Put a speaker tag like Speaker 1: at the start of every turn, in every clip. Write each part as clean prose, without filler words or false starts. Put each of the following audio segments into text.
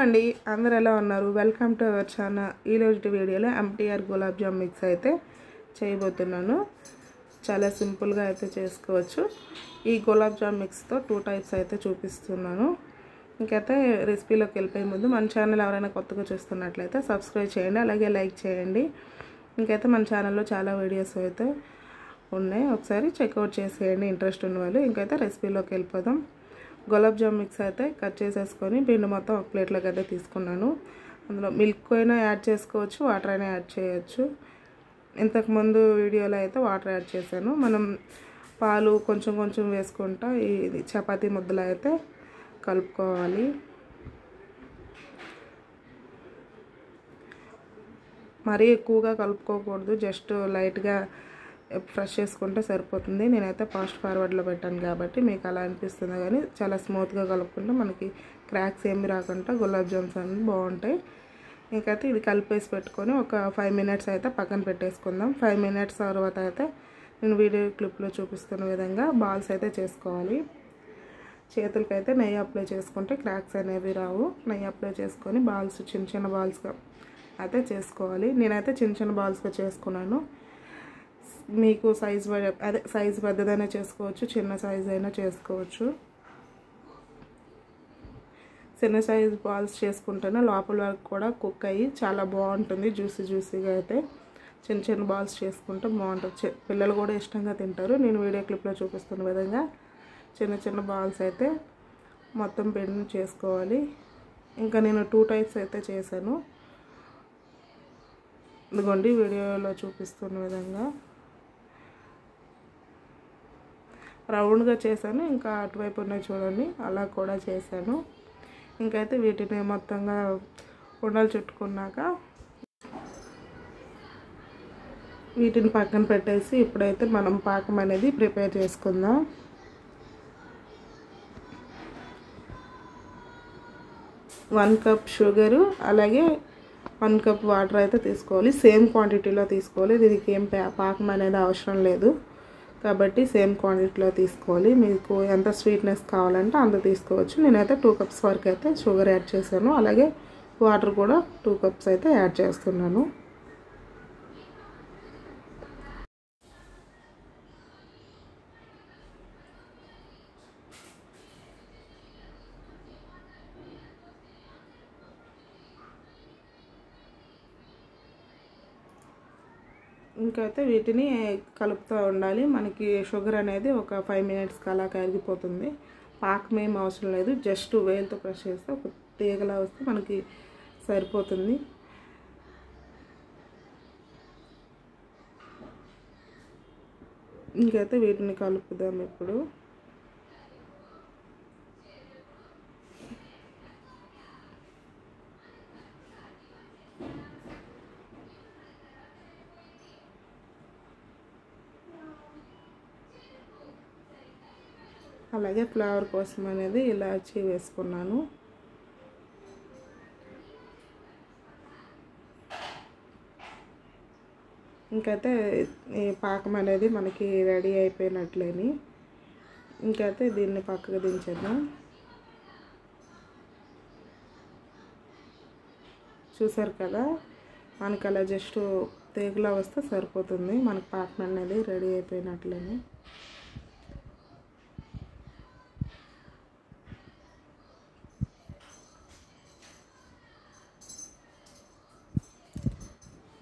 Speaker 1: అండి అందరూ ఎలా ఉన్నారు? Welcome to our channel. ఈరోజు వీడియోలో ఎంటీఆర్ గులాబ్ జామ్ మిక్స్ అయితే చేయబోతున్నాను. చాలా సింపుల్గా అయితే చేసుకోవచ్చు. ఈ గులాబ్ జామ్ మిక్స్తో 2 టైప్స్ అయితే చూపిస్తున్నాను. ఇంకైతే రెసిపీలోకి వెళ్ళిపోయే ముందు మన ఛానల్ ఎవరైనా కొత్తగా చూస్తున్నట్లయితే సబ్స్క్రైబ్ చేయండి, అలాగే లైక్ చేయండి. ఇంకైతే మన ఛానల్లో చాలా వీడియోస్ అయితే ఉన్నాయి, ఒకసారి చెక్అవుట్ చేసేయండి ఇంట్రెస్ట్ ఉన్న వాళ్ళు. ఇంకైతే రెసిపీలోకి వెళ్ళిపోదాం. గులాబ్ జామ్ మిక్స్ అయితే కట్ చేసేసుకొని పిండి మొత్తం ఒక ప్లేట్లోకి అయితే తీసుకున్నాను. అందులో మిల్క్ అయినా యాడ్ చేసుకోవచ్చు, వాటర్ అయినా యాడ్ చేయొచ్చు. ఇంతకుముందు వీడియోలో అయితే వాటర్ యాడ్ చేశాను. మనం పాలు కొంచెం కొంచెం వేసుకుంటా ఇది చపాతీ ముద్దలు అయితే కలుపుకోవాలి. మరీ ఎక్కువగా కలుపుకోకూడదు, జస్ట్ లైట్గా ఫ్రెష్ చేసుకుంటే సరిపోతుంది. నేనైతే ఫాస్ట్ ఫార్వర్డ్లో పెట్టాను కాబట్టి మీకు అలా అనిపిస్తుంది, కానీ చాలా స్మూత్గా కలుపుకుంటే మనకి క్రాక్స్ ఏమి రాకుండా గులాబ్ జామ్స్ అనేవి బాగుంటాయి. ఇంకైతే ఇది కలిపేసి పెట్టుకొని ఒక 5 మినిట్స్ అయితే పక్కన పెట్టేసుకుందాం. 5 మినిట్స్ తర్వాత అయితే నేను వీడియో క్లిప్లో చూపిస్తున్న విధంగా బాల్స్ అయితే చేసుకోవాలి. చేతులకైతే నెయ్యి అప్లై చేసుకుంటే క్రాక్స్ అనేవి రావు. నెయ్యి అప్లై చేసుకొని బాల్స్ చిన్న చిన్న బాల్స్గా అయితే చేసుకోవాలి. నేనైతే చిన్న చిన్న బాల్స్గా చేసుకున్నాను. మీకు సైజు పెద్దదైనా చేసుకోవచ్చు, చిన్న సైజు అయినా చేసుకోవచ్చు. చిన్న సైజు బాల్స్ చేసుకుంటేనే లోపల వరకు కూడా కుక్ అయ్యి చాలా బాగుంటుంది. జ్యూసీగా అయితే చిన్న చిన్న బాల్స్ చేసుకుంటే బాగుంటుంది. పిల్లలు కూడా ఇష్టంగా తింటారు. నేను వీడియో క్లిప్లో చూపిస్తున్న విధంగా చిన్న చిన్న బాల్స్ అయితే మొత్తం పిండిని చేసుకోవాలి. ఇంకా నేను 2 టైప్స్ అయితే చేశాను. ఇదిగోండి వీడియోలో చూపిస్తున్న విధంగా రౌండ్గా చేశాను. ఇంకా అటువైపు ఉన్నాయి చూడండి, అలా కూడా చేశాను. ఇంకైతే వీటిని మొత్తంగా ఉండలు చుట్టుకున్నాక వీటిని పక్కన పెట్టేసి ఇప్పుడైతే మనం పాకం అనేది ప్రిపేర్ చేసుకుందాం. వన్ కప్ షుగరు, అలాగే 1 కప్ వాటర్ అయితే తీసుకోవాలి. సేమ్ క్వాంటిటీలో తీసుకోవాలి. దీనికి ఏం పాకం అనేది అవసరం లేదు కాబట్టి సేమ్ క్వాంటిటీలో తీసుకోవాలి. మీకు ఎంత స్వీట్నెస్ కావాలంటే అంత తీసుకోవచ్చు. నేనైతే 2 కప్స్ వరకు అయితే షుగర్ యాడ్ చేశాను, అలాగే వాటర్ కూడా 2 కప్స్ అయితే యాడ్ చేస్తున్నాను. ఇంకైతే వీటిని కలుపుతూ ఉండాలి. మనకి షుగర్ అనేది ఒక 5 మినిట్స్కి అలా కరిగిపోతుంది. పాకం ఏం అవసరం లేదు, జస్ట్ వేలుతో ప్రెస్ చేస్తే ఒక తీగలా వస్తే మనకి సరిపోతుంది. ఇంకైతే వీటిని కలుపుదాం ఇప్పుడు. అలాగే ఫ్లేవర్ కోసం అనేది ఇలాచీ వేసుకున్నాను. ఇంకైతే ఈ పాకం అనేది మనకి రెడీ అయిపోయినట్లేని. ఇంకైతే దీన్ని పక్కకు దించేద్దాం. చూసారు కదా, మనకి అలా జస్ట్ తీగలా వస్తే సరిపోతుంది. మనకి పాకం అనేది రెడీ అయిపోయినట్లేని.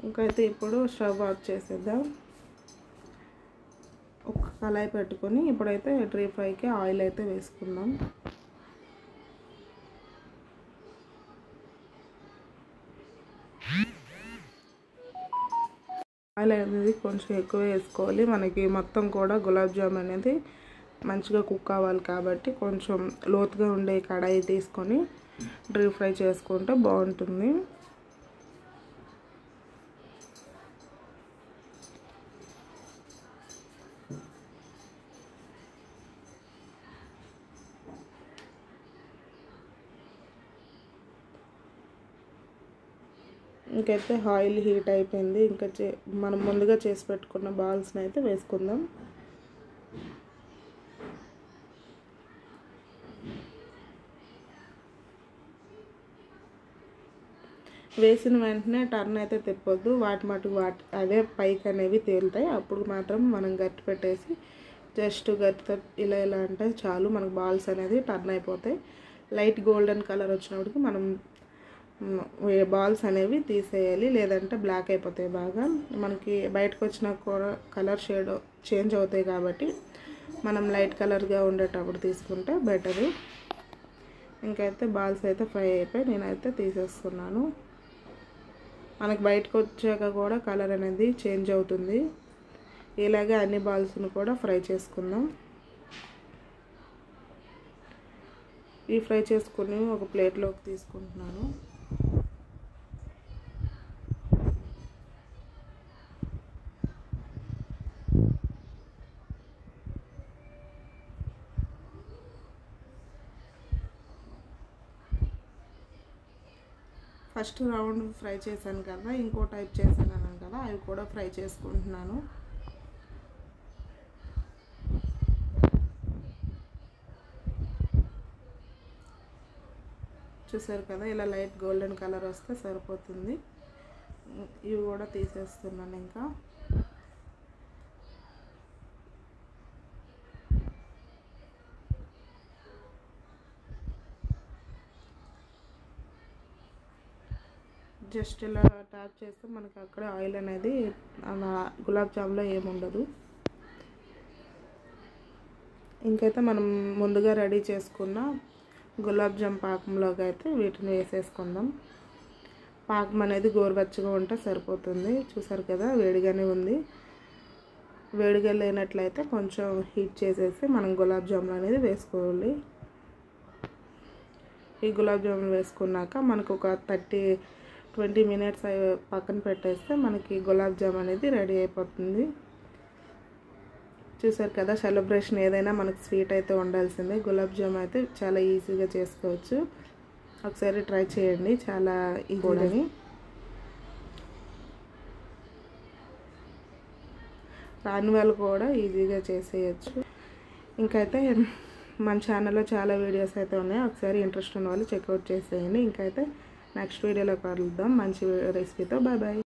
Speaker 1: ఇంకైతే ఇప్పుడు స్టవ్ ఆఫ్ చేసేద్దాం. ఒక కళాయి పెట్టుకొని ఇప్పుడైతే డీప్ ఫ్రైకి ఆయిల్ అయితే వేసుకుందాం. ఆయిల్ అనేది కొంచెం ఎక్కువ వేసుకోవాలి. మనకి మొత్తం కూడా గులాబ్ జామ్ అనేది మంచిగా కుక్ అవ్వాలి కాబట్టి కొంచెం లోతుగా ఉండే కడాయి తీసుకొని డీప్ ఫ్రై చేసుకుంటే బాగుంటుంది. ఇంకైతే ఆయిల్ హీట్ అయిపోయింది. ఇంకా మనం ముందుగా చేసి పెట్టుకున్న బాల్స్ని అయితే వేసుకుందాం. వేసిన వెంటనే టర్న్ అయితే తిప్పొద్దు, వాటి మటుకు అవే పైకి అనేవి తేలుతాయి. అప్పుడు మాత్రం మనం గట్టి పెట్టేసి జస్ట్ గట్టితో ఇలా అంటే చాలు, మనకు బాల్స్ అనేది టర్న్ అయిపోతాయి. లైట్ గోల్డెన్ కలర్ వచ్చినప్పటికి మనం బాల్స్ అనేవి తీసేయాలి, లేదంటే బ్లాక్ అయిపోతాయి. బాగా మనకి బయటకు వచ్చిన కలర్ షేడ్ చేంజ్ అవుతాయి కాబట్టి మనం లైట్ కలర్గా ఉండేటప్పుడు తీసుకుంటే బెటరు. ఇంకైతే బాల్స్ అయితే ఫ్రై అయిపోయి నేనైతే తీసేస్తున్నాను. మనకు బయటకు వచ్చాక కూడా కలర్ అనేది చేంజ్ అవుతుంది. ఇలాగే అన్ని బాల్స్ను కూడా ఫ్రై చేసుకుందాం. ఈ ఫ్రై చేసుకుని ఒక ప్లేట్లోకి తీసుకుంటున్నాను. ఫస్ట్ రౌండ్ ఫ్రై చేశాను కదా, ఇంకో టైప్ చేశాను కదా, అవి కూడా ఫ్రై చేసుకుంటున్నాను. చూసారు కదా, ఇలా లైట్ గోల్డెన్ కలర్ వస్తే సరిపోతుంది. ఇవి కూడా తీసేస్తున్నాను. ఇంకా జస్ట్ ఇలా ట్యాప్ చేస్తే మనకి అక్కడ ఆయిల్ అనేది గులాబ్ జామ్లో ఏముండదు. ఇంకైతే మనం ముందుగా రెడీ చేసుకున్న గులాబ్ జామ్ పాకంలోకి అయితే వీటిని వేసేసుకుందాం. పాకం అనేది గోరువెచ్చగా ఉంటే సరిపోతుంది. చూసారు కదా, వేడిగానే ఉంది. వేడిగా లేనట్లయితే కొంచెం హీట్ చేసేసి మనం గులాబ్ జాములు అనేది వేసుకోవాలి. ఈ గులాబ్ జాములు వేసుకున్నాక మనకు ఒక 20 మినిట్స్ పక్కన పెట్టేస్తే మనకి గులాబ్ జామ్ అనేది రెడీ అయిపోతుంది. చూసారు కదా, సెలబ్రేషన్ ఏదైనా మనకు స్వీట్ అయితే ఉండాల్సిందే. గులాబ్ జామ్ అయితే చాలా ఈజీగా చేసుకోవచ్చు. ఒకసారి ట్రై చేయండి, చాలా ఈజీ. రాని వాళ్ళు కూడా ఈజీగా చేసేయచ్చు. ఇంకైతే మన ఛానల్లో చాలా వీడియోస్ అయితే ఉన్నాయి, ఒకసారి ఇంట్రెస్ట్ ఉన్న వాళ్ళు చెక్అవుట్ చేసేయండి. ఇంకైతే నెక్స్ట్ వీడియోలో కలుద్దాం మంచి రెసిపీతో. Bye bye.